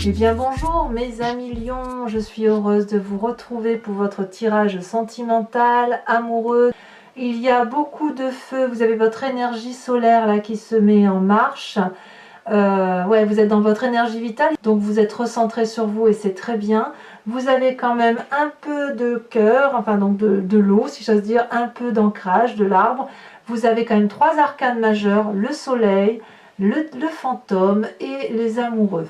Eh bien bonjour mes amis lions, je suis heureuse de vous retrouver pour votre tirage sentimental, amoureux. Il y a beaucoup de feu, vous avez votre énergie solaire là qui se met en marche. Ouais, vous êtes dans votre énergie vitale, donc vous êtes recentré sur vous et c'est très bien. Vous avez quand même un peu de cœur, enfin donc de l'eau si j'ose dire, un peu d'ancrage de l'arbre. Vous avez quand même trois arcanes majeurs, le soleil, le fantôme et les amoureux.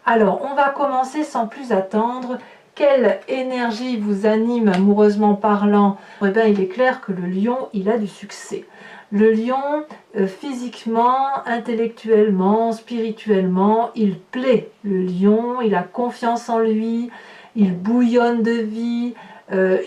Alors, on va commencer sans plus attendre. Quelle énergie vous anime amoureusement parlant? Eh bien, il est clair que le lion, il a du succès. Le lion, physiquement, intellectuellement, spirituellement, il plaît. Le lion, il a confiance en lui, il bouillonne de vie,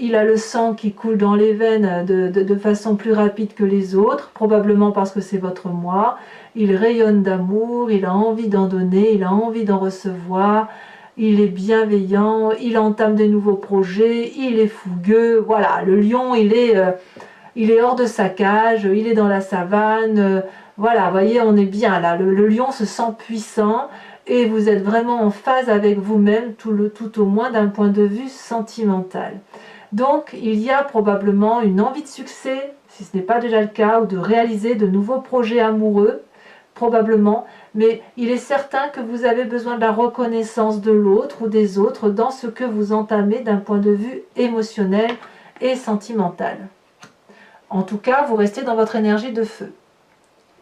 il a le sang qui coule dans les veines de façon plus rapide que les autres, probablement parce que c'est votre moi. Il rayonne d'amour, il a envie d'en donner, il a envie d'en recevoir, il est bienveillant, il entame des nouveaux projets, il est fougueux. Voilà, le lion, il est hors de sa cage, il est dans la savane. Voilà, vous voyez, on est bien là. Le lion se sent puissant et vous êtes vraiment en phase avec vous-même, tout au moins d'un point de vue sentimental. Donc, il y a probablement une envie de succès, si ce n'est pas déjà le cas, ou de réaliser de nouveaux projets amoureux, probablement, mais il est certain que vous avez besoin de la reconnaissance de l'autre ou des autres dans ce que vous entamez d'un point de vue émotionnel et sentimental. En tout cas, vous restez dans votre énergie de feu.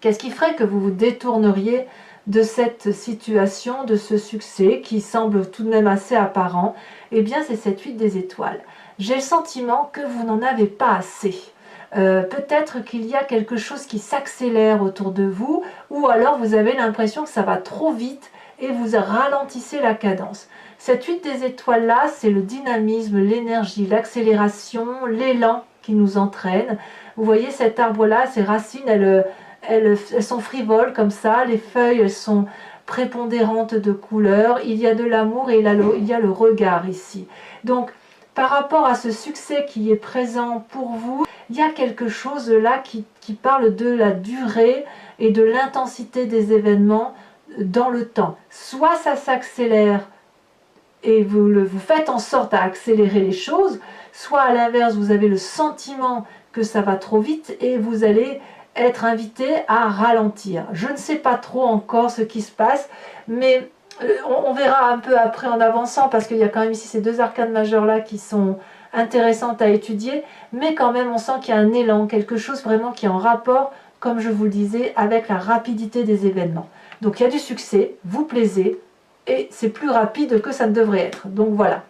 Qu'est-ce qui ferait que vous vous détourneriez de cette situation, de ce succès qui semble tout de même assez apparent? Eh bien, c'est cette 8 des étoiles. J'ai le sentiment que vous n'en avez pas assez. Peut-être qu'il y a quelque chose qui s'accélère autour de vous, ou alors vous avez l'impression que ça va trop vite et vous ralentissez la cadence. Cette 8 des étoiles là, c'est le dynamisme, l'énergie, l'accélération, l'élan qui nous entraîne. Vous voyez cet arbre là, ses racines, elles sont frivoles comme ça, les feuilles elles sont prépondérantes de couleur, il y a de l'amour et il y a le regard ici. Donc par rapport à ce succès qui est présent pour vous, il y a quelque chose là qui parle de la durée et de l'intensité des événements dans le temps. Soit ça s'accélère et vous faites en sorte à accélérer les choses, soit à l'inverse, vous avez le sentiment que ça va trop vite et vous allez être invité à ralentir. Je ne sais pas trop encore ce qui se passe, mais on verra un peu après en avançant, parce qu'il y a quand même ici ces deux arcanes majeures là qui sont intéressantes à étudier, mais quand même on sent qu'il y a un élan, quelque chose vraiment qui est en rapport, comme je vous le disais, avec la rapidité des événements. Donc il y a du succès, vous plaisez, et c'est plus rapide que ça ne devrait être. Donc voilà.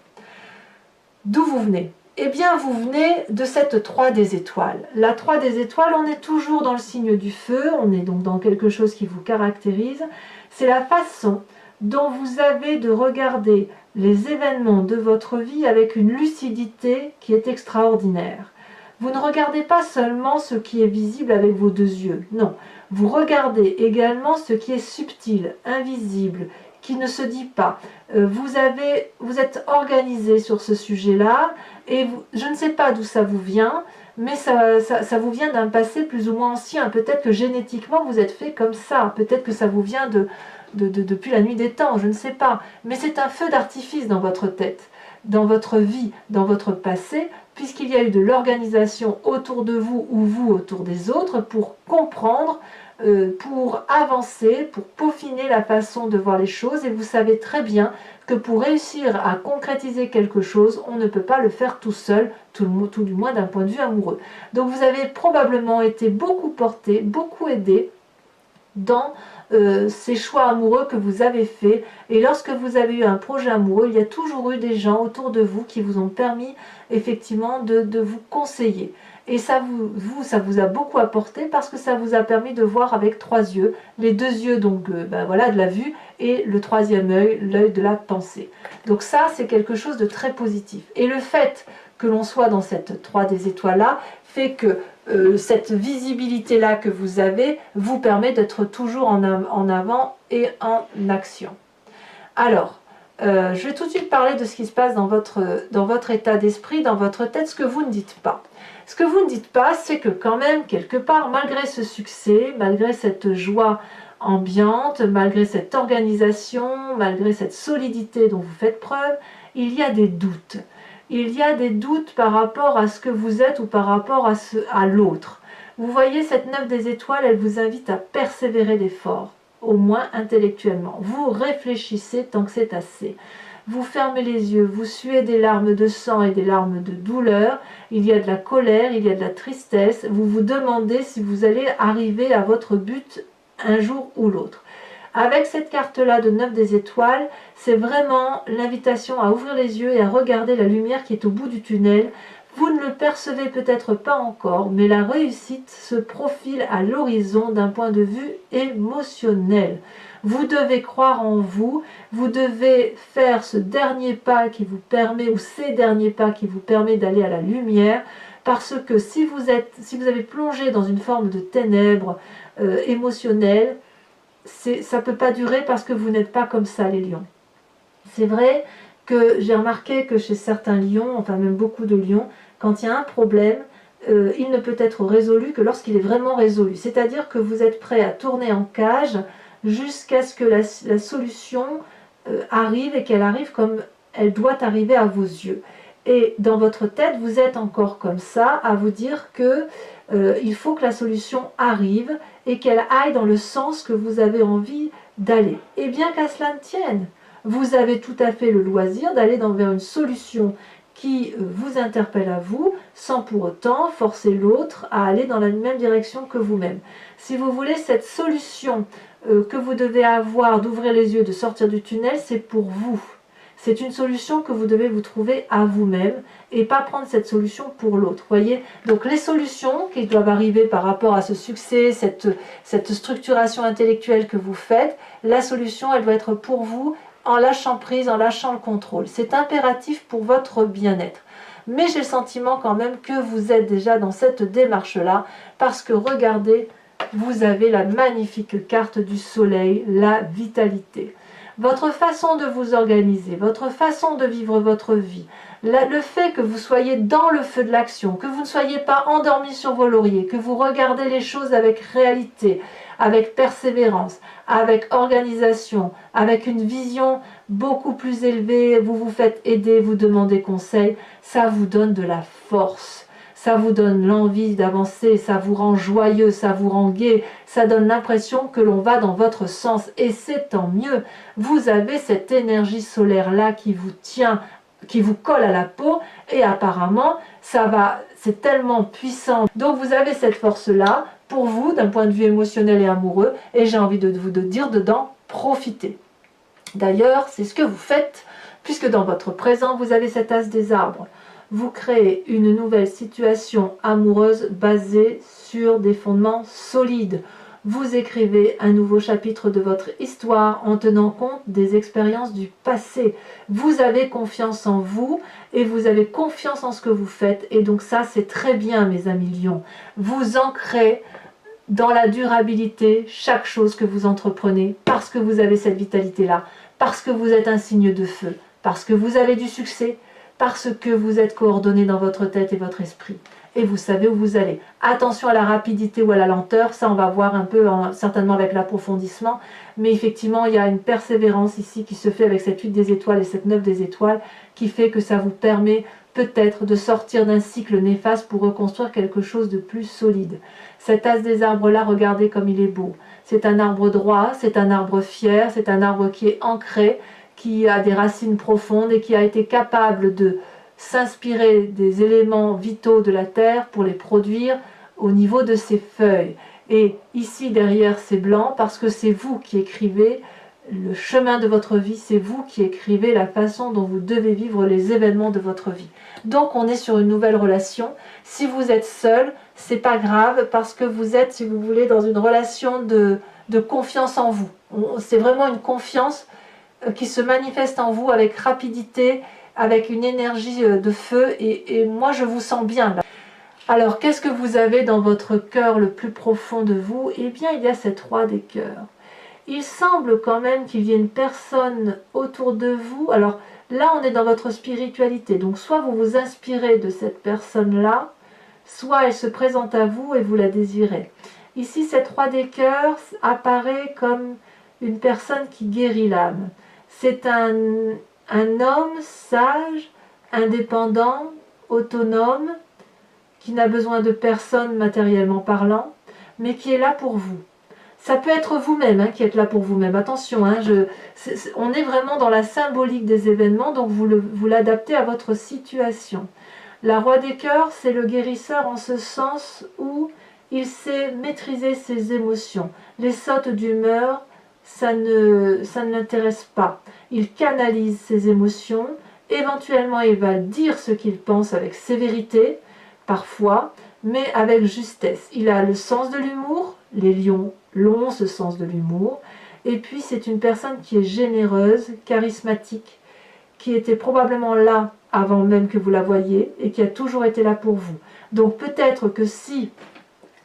D'où vous venez? Eh bien, vous venez de cette 3 des étoiles. La 3 des étoiles, on est toujours dans le signe du feu, on est donc dans quelque chose qui vous caractérise. C'est la façon dont vous avez de regarder les événements de votre vie avec une lucidité qui est extraordinaire. Vous ne regardez pas seulement ce qui est visible avec vos deux yeux, non. Vous regardez également ce qui est subtil, invisible, qui ne se dit pas. Vous êtes organisé sur ce sujet-là, et je ne sais pas d'où ça vous vient, mais ça vous vient d'un passé plus ou moins ancien. Peut-être que génétiquement vous êtes fait comme ça, peut-être que ça vous vient depuis la nuit des temps, je ne sais pas. Mais c'est un feu d'artifice dans votre tête, dans votre vie, dans votre passé, puisqu'il y a eu de l'organisation autour de vous ou vous autour des autres pour comprendre, pour avancer, pour peaufiner la façon de voir les choses. Et vous savez très bien que pour réussir à concrétiser quelque chose, on ne peut pas le faire tout seul, tout du moins d'un point de vue amoureux. Donc vous avez probablement été beaucoup porté, beaucoup aidé dans ces choix amoureux que vous avez faits. Et lorsque vous avez eu un projet amoureux, il y a toujours eu des gens autour de vous qui vous ont permis effectivement de vous conseiller. Et ça vous a beaucoup apporté, parce que ça vous a permis de voir avec 3 yeux, les 2 yeux donc voilà, de la vue, et le 3e œil, l'œil de la pensée. Donc ça, c'est quelque chose de très positif. Et le fait que l'on soit dans cette 3 des étoiles là fait que cette visibilité là que vous avez vous permet d'être toujours en avant et en action. Alors, je vais tout de suite parler de ce qui se passe dans votre état d'esprit, dans votre tête, ce que vous ne dites pas. Ce que vous ne dites pas, c'est que quand même, quelque part, malgré ce succès, malgré cette joie ambiante, malgré cette organisation, malgré cette solidité dont vous faites preuve, il y a des doutes. Il y a des doutes par rapport à ce que vous êtes ou par rapport à l'autre. Vous voyez, cette 9 des étoiles, elle vous invite à persévérer d'efforts, au moins intellectuellement. Vous réfléchissez tant que c'est assez. Vous fermez les yeux, vous suez des larmes de sang et des larmes de douleur. Il y a de la colère, il y a de la tristesse. Vous vous demandez si vous allez arriver à votre but un jour ou l'autre. Avec cette carte-là de 9 des étoiles, c'est vraiment l'invitation à ouvrir les yeux et à regarder la lumière qui est au bout du tunnel. Vous ne le percevez peut-être pas encore, mais la réussite se profile à l'horizon d'un point de vue émotionnel. Vous devez croire en vous, vous devez faire ce dernier pas qui vous permet, ou ces derniers pas qui vous permet d'aller à la lumière, parce que si vous avez plongé dans une forme de ténèbres émotionnelles, ça ne peut pas durer parce que vous n'êtes pas comme ça, les lions. C'est vrai que j'ai remarqué que chez certains lions, enfin même beaucoup de lions, quand il y a un problème, il ne peut être résolu que lorsqu'il est vraiment résolu. C'est-à-dire que vous êtes prêt à tourner en cage jusqu'à ce que la solution arrive et qu'elle arrive comme elle doit arriver à vos yeux. Et dans votre tête, vous êtes encore comme ça, à vous dire que il faut que la solution arrive et qu'elle aille dans le sens que vous avez envie d'aller. Et bien qu'à cela ne tienne, vous avez tout à fait le loisir d'aller vers une solution qui vous interpelle à vous, sans pour autant forcer l'autre à aller dans la même direction que vous-même. Si vous voulez, cette solution que vous devez avoir d'ouvrir les yeux, de sortir du tunnel, c'est pour vous. C'est une solution que vous devez vous trouver à vous-même et pas prendre cette solution pour l'autre. Voyez, donc les solutions qui doivent arriver par rapport à ce succès, cette structuration intellectuelle que vous faites, la solution, elle doit être pour vous en lâchant prise, en lâchant le contrôle. C'est impératif pour votre bien-être. Mais j'ai le sentiment quand même que vous êtes déjà dans cette démarche-là parce que regardez, vous avez la magnifique carte du soleil, la vitalité. Votre façon de vous organiser, votre façon de vivre votre vie, le fait que vous soyez dans le feu de l'action, que vous ne soyez pas endormi sur vos lauriers, que vous regardez les choses avec réalité, avec persévérance, avec organisation, avec une vision beaucoup plus élevée, vous vous faites aider, vous demandez conseil, ça vous donne de la force. Ça vous donne l'envie d'avancer, ça vous rend joyeux, ça vous rend gai, ça donne l'impression que l'on va dans votre sens et c'est tant mieux. Vous avez cette énergie solaire-là qui vous tient, qui vous colle à la peau et apparemment, c'est tellement puissant. Donc vous avez cette force-là pour vous d'un point de vue émotionnel et amoureux et j'ai envie de vous dire dedans, profitez. D'ailleurs, c'est ce que vous faites puisque dans votre présent, vous avez cet as des arbres. Vous créez une nouvelle situation amoureuse basée sur des fondements solides. Vous écrivez un nouveau chapitre de votre histoire en tenant compte des expériences du passé. Vous avez confiance en vous et vous avez confiance en ce que vous faites. Et donc ça, c'est très bien, mes amis lions. Vous ancrez dans la durabilité chaque chose que vous entreprenez parce que vous avez cette vitalité-là, parce que vous êtes un signe de feu, parce que vous avez du succès, parce que vous êtes coordonné dans votre tête et votre esprit. Et vous savez où vous allez. Attention à la rapidité ou à la lenteur, ça on va voir un peu certainement avec l'approfondissement, mais effectivement il y a une persévérance ici qui se fait avec cette 8 des étoiles et cette 9 des étoiles, qui fait que ça vous permet peut-être de sortir d'un cycle néfaste pour reconstruire quelque chose de plus solide. Cet as des arbres là, regardez comme il est beau. C'est un arbre droit, c'est un arbre fier, c'est un arbre qui est ancré, qui a des racines profondes et qui a été capable de s'inspirer des éléments vitaux de la terre pour les produire au niveau de ses feuilles. Et ici derrière c'est blanc parce que c'est vous qui écrivez le chemin de votre vie, c'est vous qui écrivez la façon dont vous devez vivre les événements de votre vie. Donc on est sur une nouvelle relation. Si vous êtes seul, c'est pas grave parce que vous êtes, si vous voulez, dans une relation de confiance en vous. C'est vraiment une confiance qui se manifeste en vous avec rapidité, avec une énergie de feu et moi je vous sens bien là. Alors qu'est-ce que vous avez dans votre cœur le plus profond de vous? Eh bien il y a cette roi des cœurs. Il semble quand même qu'il y ait une personne autour de vous. Alors là on est dans votre spiritualité, donc soit vous vous inspirez de cette personne là, soit elle se présente à vous et vous la désirez. Ici, cette roi des cœurs apparaît comme une personne qui guérit l'âme. C'est un homme sage, indépendant, autonome, qui n'a besoin de personne matériellement parlant, mais qui est là pour vous. Ça peut être vous-même qui êtes là pour vous-même. Attention, on est vraiment dans la symbolique des événements, donc vous l'adaptez à votre situation. La roi des cœurs, c'est le guérisseur en ce sens où il sait maîtriser ses émotions. Les sautes d'humeur, ça ne l'intéresse pas. Il canalise ses émotions. Éventuellement, il va dire ce qu'il pense avec sévérité, parfois, mais avec justesse. Il a le sens de l'humour. Les lions l'ont, ce sens de l'humour. Et puis, c'est une personne qui est généreuse, charismatique, qui était probablement là avant même que vous la voyiez et qui a toujours été là pour vous. Donc, peut-être que si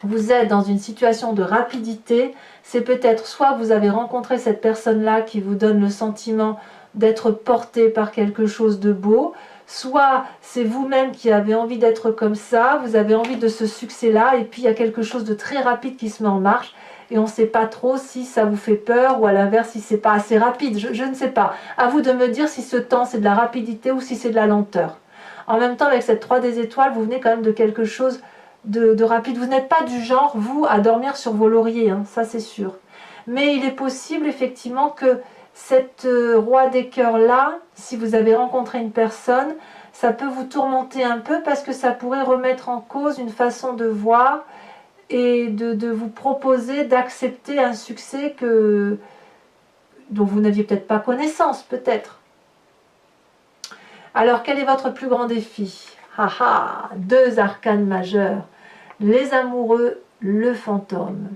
vous êtes dans une situation de rapidité, c'est peut-être soit vous avez rencontré cette personne-là qui vous donne le sentiment d'être porté par quelque chose de beau, soit c'est vous-même qui avez envie d'être comme ça, vous avez envie de ce succès-là, et puis il y a quelque chose de très rapide qui se met en marche, et on ne sait pas trop si ça vous fait peur, ou à l'inverse si c'est pas assez rapide, je ne sais pas. À vous de me dire si ce temps c'est de la rapidité ou si c'est de la lenteur. En même temps, avec cette 3 des étoiles, vous venez quand même de quelque chose de rapide. Vous n'êtes pas du genre, vous, à dormir sur vos lauriers, ça c'est sûr. Mais il est possible effectivement que cette roi des cœurs là, si vous avez rencontré une personne, ça peut vous tourmenter un peu parce que ça pourrait remettre en cause une façon de voir et de vous proposer d'accepter un succès dont vous n'aviez peut-être pas connaissance, peut-être. Alors quel est votre plus grand défi? Deux arcanes majeurs, les amoureux, le fantôme.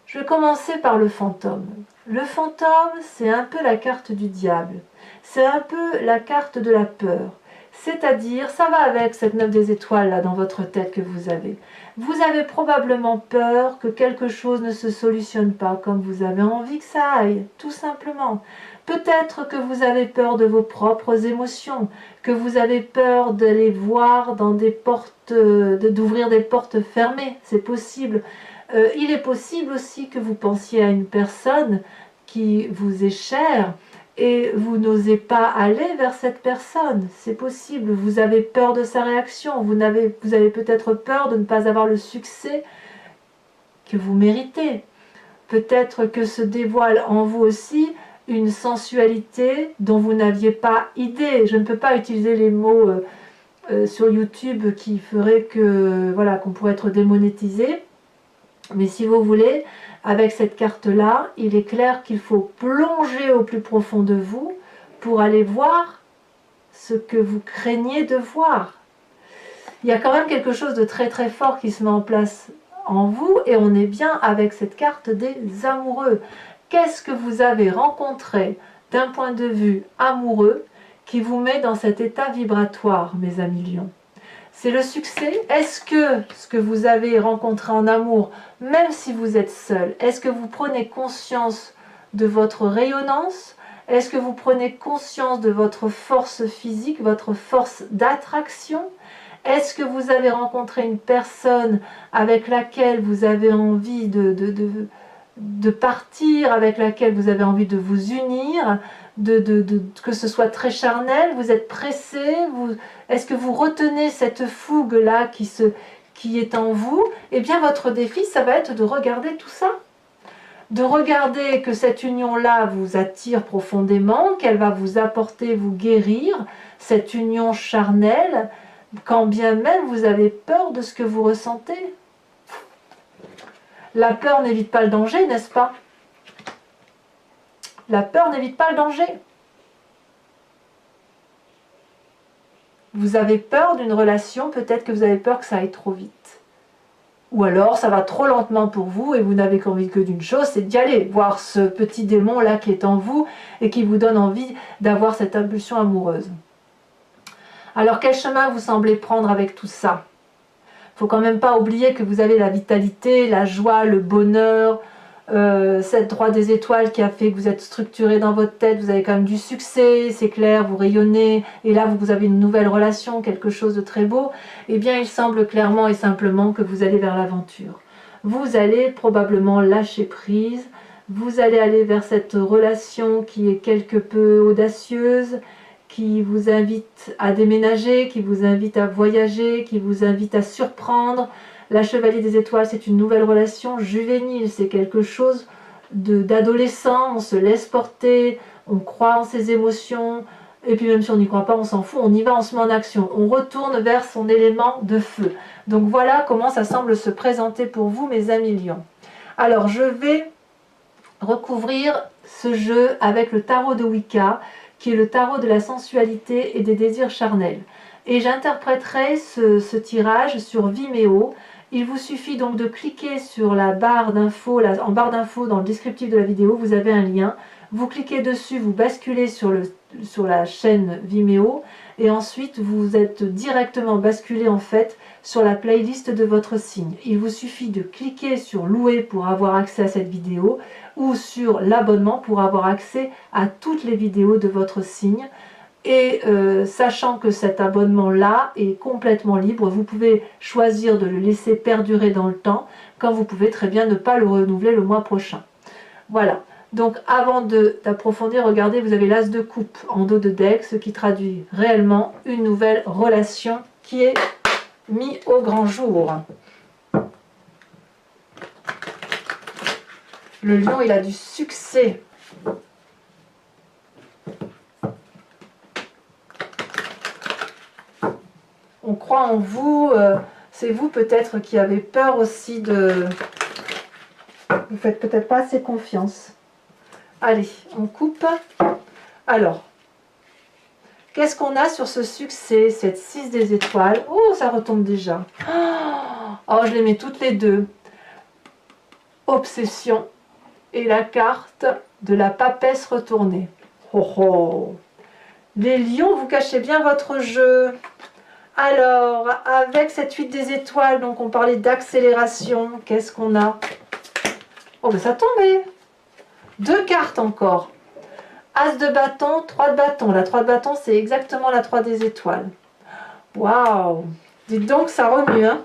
Je vais commencer par le fantôme. Le fantôme, c'est un peu la carte du diable. C'est un peu la carte de la peur. C'est-à-dire, ça va avec cette 9 des étoiles là dans votre tête que vous avez. Vous avez probablement peur que quelque chose ne se solutionne pas comme vous avez envie que ça aille, tout simplement. Peut-être que vous avez peur de vos propres émotions, que vous avez peur d'aller voir dans des portes, d'ouvrir des portes fermées, c'est possible. Il est possible aussi que vous pensiez à une personne qui vous est chère et vous n'osez pas aller vers cette personne, c'est possible. Vous avez peur de sa réaction, vous avez peut-être peur de ne pas avoir le succès que vous méritez. Peut-être que se dévoile en vous aussi une sensualité dont vous n'aviez pas idée. Je ne peux pas utiliser les mots sur YouTube qui feraient que voilà, qu'on pourrait être démonétisé. Mais si vous voulez, avec cette carte-là, il est clair qu'il faut plonger au plus profond de vous pour aller voir ce que vous craignez de voir. Il y a quand même quelque chose de très très fort qui se met en place en vous et on est bien avec cette carte des amoureux. Qu'est-ce que vous avez rencontré d'un point de vue amoureux qui vous met dans cet état vibratoire, mes amis lions? C'est le succès. Est-ce que ce que vous avez rencontré en amour, même si vous êtes seul, est-ce que vous prenez conscience de votre rayonnance? Est-ce que vous prenez conscience de votre force physique, votre force d'attraction? Est-ce que vous avez rencontré une personne avec laquelle vous avez envie de partir, avec laquelle vous avez envie de vous unir, que ce soit très charnel, vous êtes pressé, est-ce que vous retenez cette fougue-là qui est en vous? Eh bien, votre défi, ça va être de regarder tout ça. De regarder que cette union-là vous attire profondément, qu'elle va vous apporter, vous guérir, cette union charnelle, quand bien même vous avez peur de ce que vous ressentez. La peur n'évite pas le danger, n'est-ce pas? La peur n'évite pas le danger. Vous avez peur d'une relation, peut-être que vous avez peur que ça aille trop vite. Ou alors ça va trop lentement pour vous et vous n'avez qu'envie que d'une chose, c'est d'y aller, voir ce petit démon là qui est en vous et qui vous donne envie d'avoir cette impulsion amoureuse. Alors quel chemin vous semblez prendre avec tout ça? Il ne faut quand même pas oublier que vous avez la vitalité, la joie, le bonheur, cette droite des étoiles qui a fait que vous êtes structuré dans votre tête, vous avez quand même du succès, c'est clair, vous rayonnez, et là vous avez une nouvelle relation, quelque chose de très beau. Eh bien il semble clairement et simplement que vous allez vers l'aventure. vous allez probablement lâcher prise, vous allez aller vers cette relation qui est quelque peu audacieuse, qui vous invite à déménager, qui vous invite à voyager, qui vous invite à surprendre. La Chevalier des Étoiles, c'est une nouvelle relation juvénile, c'est quelque chose d'adolescent, on se laisse porter, on croit en ses émotions, et puis même si on n'y croit pas, on s'en fout, on y va, on se met en action, on retourne vers son élément de feu. Donc voilà comment ça semble se présenter pour vous, mes amis lions. Alors je vais recouvrir ce jeu avec le tarot de Wicca, qui est le tarot de la sensualité et des désirs charnels. Et j'interpréterai ce tirage sur Vimeo. Il vous suffit donc de cliquer sur la barre d'infos, en barre d'infos dans le descriptif de la vidéo, vous avez un lien. Vous cliquez dessus, vous basculez sur la chaîne Vimeo et ensuite vous êtes directement basculé en fait sur la playlist de votre signe. Il vous suffit de cliquer sur louer pour avoir accès à cette vidéo ou sur l'abonnement pour avoir accès à toutes les vidéos de votre signe. Et sachant que cet abonnement-là est complètement libre, vous pouvez choisir de le laisser perdurer dans le temps, quand vous pouvez très bien ne pas le renouveler le mois prochain. Voilà, donc avant d'approfondir, regardez, vous avez l'as de coupe en dos de deck, ce qui traduit réellement une nouvelle relation qui est mise au grand jour. Le lion, il a du succès. On croit en vous, c'est vous peut-être qui avez peur aussi de... Vous faites peut-être pas assez confiance. Allez, on coupe. Alors, qu'est-ce qu'on a sur ce succès, cette 6 des étoiles? Oh, ça retombe déjà. Oh, je les mets toutes les deux. Obsession et la carte de la papesse retournée. Oh, oh. Les lions, vous cachez bien votre jeu. Alors, avec cette 8 des étoiles, donc on parlait d'accélération, qu'est-ce qu'on a? Oh, ben ça a tombé. 2 cartes encore. As de bâton, 3 de bâton. La 3 de bâton, c'est exactement la 3 des étoiles. Waouh! Dites donc, ça remue, hein?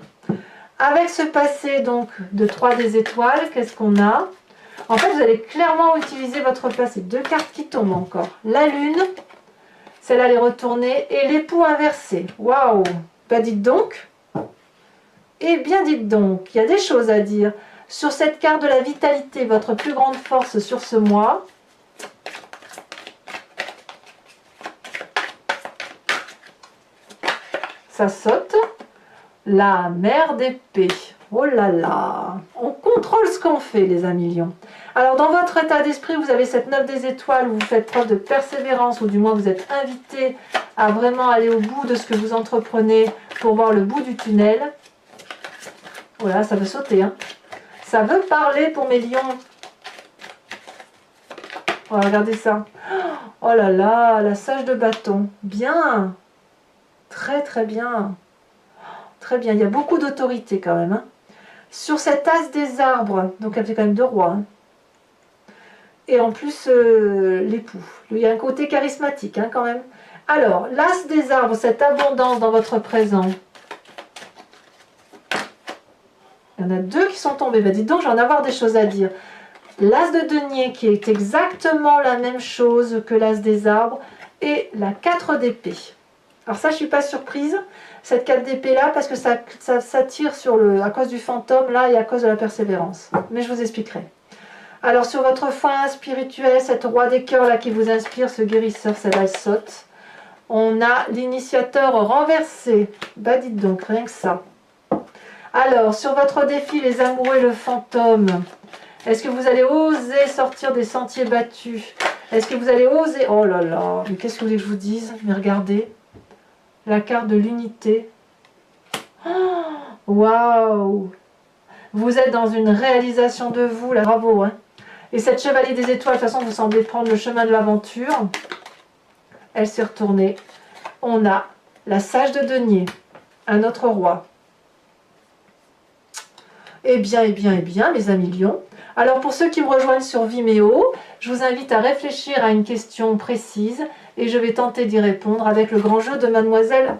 Avec ce passé donc de 3 des étoiles, qu'est-ce qu'on a? En fait, vous allez clairement utiliser votre passé. 2 cartes qui tombent encore. La lune. Celle-là, elle est retournée. Et l'époux inversé. Waouh! Bah dites donc. Eh bien, dites donc. Il y a des choses à dire. Sur cette carte de la vitalité, votre plus grande force sur ce mois. Ça saute. La mère d'épée. Oh là là. On contrôle ce qu'on fait, les amis lions. Alors, dans votre état d'esprit, vous avez cette 9 des étoiles où vous faites preuve de persévérance, ou du moins vous êtes invité à vraiment aller au bout de ce que vous entreprenez pour voir le bout du tunnel. Voilà, ça veut sauter, hein. Ça veut parler pour mes lions. Oh, regardez ça. Oh là là, la sage de bâton. Bien. Très très bien. Très bien, il y a beaucoup d'autorité quand même, hein. Sur cet as des arbres, donc elle fait quand même 2 rois, hein. Et en plus l'époux. Il y a un côté charismatique, hein, quand même. Alors, l'as des arbres, cette abondance dans votre présent. Il y en a 2 qui sont tombés. Ben, dites donc, j'en ai avoir des choses à dire. L'as de denier qui est exactement la même chose que l'as des arbres. Et la 4 d'épée. Alors ça, je ne suis pas surprise, cette 4 d'épée là, parce que ça tire à cause du fantôme là et à cause de la persévérance. Mais je vous expliquerai. Alors sur votre foi spirituelle, cette roi des cœurs là qui vous inspire, ce guérisseur, celle-là saute. On a l'initiateur renversé. Bah dites donc, rien que ça. Alors sur votre défi, les amoureux et le fantôme, est-ce que vous allez oser sortir des sentiers battus? Est-ce que vous allez oser... Oh là là, mais qu'est-ce que vous voulez que je vous dise? Mais regardez, la carte de l'unité. Waouh! Vous êtes dans une réalisation de vous, là, bravo, hein. Et cette chevalier des étoiles, de toute façon, vous semblez prendre le chemin de l'aventure. Elle s'est retournée. On a la sage de denier, un autre roi. Eh bien, mes amis lions. Alors, pour ceux qui me rejoignent sur Vimeo, je vous invite à réfléchir à une question précise et je vais tenter d'y répondre avec le grand jeu de Mademoiselle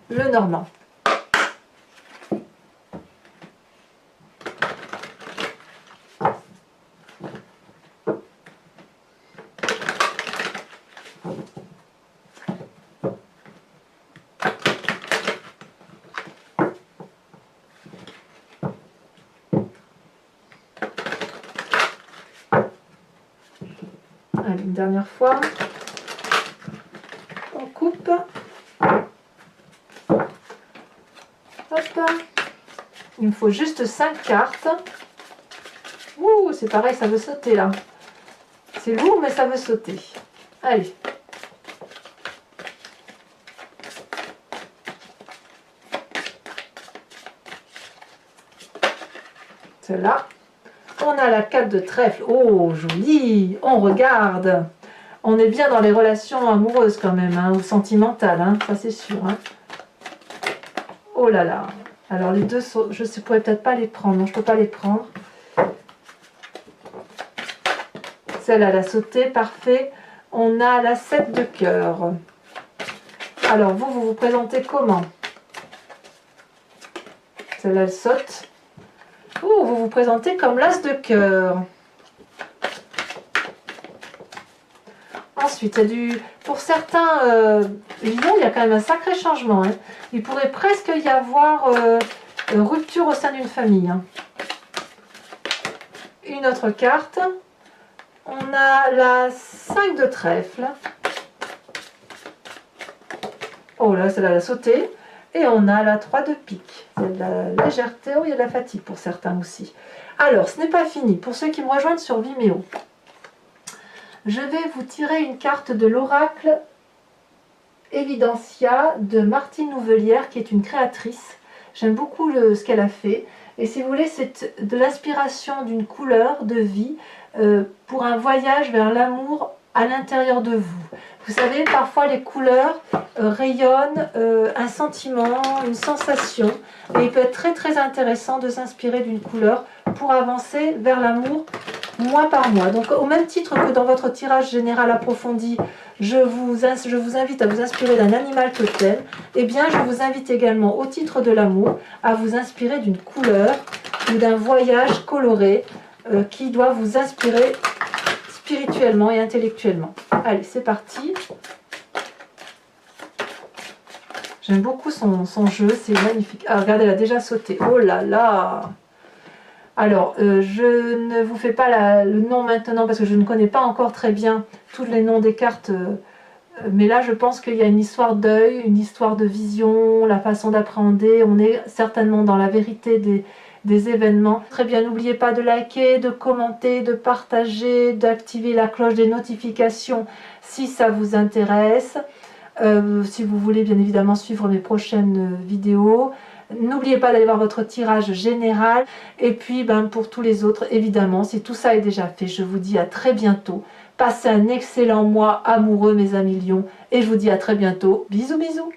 Lenormand. Allez, une dernière fois. On coupe. Hop. Il me faut juste 5 cartes. Ouh, c'est pareil, ça veut sauter là. C'est lourd, mais ça veut sauter. Allez. Celle-là. On a la 4 de trèfle. Oh, joli. On regarde. On est bien dans les relations amoureuses quand même, hein, ou sentimentales, hein, ça c'est sûr. Hein. Oh là là. Alors les deux, je ne pourrais peut-être pas les prendre. Non, je ne peux pas les prendre. Celle-là, elle a sauté, parfait. On a la 7 de cœur. Alors vous vous présentez comment? Celle-là, elle saute. Oh, vous vous présentez comme l'as de cœur. Ensuite, pour certains lions, il y a quand même un sacré changement. Hein. Il pourrait presque y avoir rupture au sein d'une famille. Hein. Une autre carte. On a la 5 de trèfle. Oh là, celle-là, elle a sauté. Et on a la 3 de pique. Il y a de la légèreté, oh, il y a de la fatigue pour certains aussi. Alors, ce n'est pas fini. Pour ceux qui me rejoignent sur Vimeo, je vais vous tirer une carte de l'oracle Evidentia de Martine Nouvelière, qui est une créatrice. J'aime beaucoup ce qu'elle a fait. Et si vous voulez, c'est de l'inspiration d'une couleur de vie pour un voyage vers l'amour à l'intérieur de vous. Vous savez, parfois les couleurs rayonnent un sentiment, une sensation. Et il peut être très très intéressant de s'inspirer d'une couleur pour avancer vers l'amour mois par mois. Donc au même titre que dans votre tirage général approfondi, je vous invite à vous inspirer d'un animal totem, eh bien je vous invite également au titre de l'amour à vous inspirer d'une couleur ou d'un voyage coloré qui doit vous inspirer spirituellement et intellectuellement. Allez, c'est parti. J'aime beaucoup son jeu, c'est magnifique. Ah, regardez, elle a déjà sauté. Oh là là! Alors, je ne vous fais pas le nom maintenant parce que je ne connais pas encore très bien tous les noms des cartes. Mais là, je pense qu'il y a une histoire d'œil, une histoire de vision, la façon d'appréhender. On est certainement dans la vérité des événements. Très bien, n'oubliez pas de liker, de commenter, de partager, d'activer la cloche des notifications si ça vous intéresse. Si vous voulez bien évidemment suivre mes prochaines vidéos. N'oubliez pas d'aller voir votre tirage général. Et puis pour tous les autres, évidemment, si tout ça est déjà fait, je vous dis à très bientôt. Passez un excellent mois amoureux mes amis lions. Et je vous dis à très bientôt. Bisous bisous.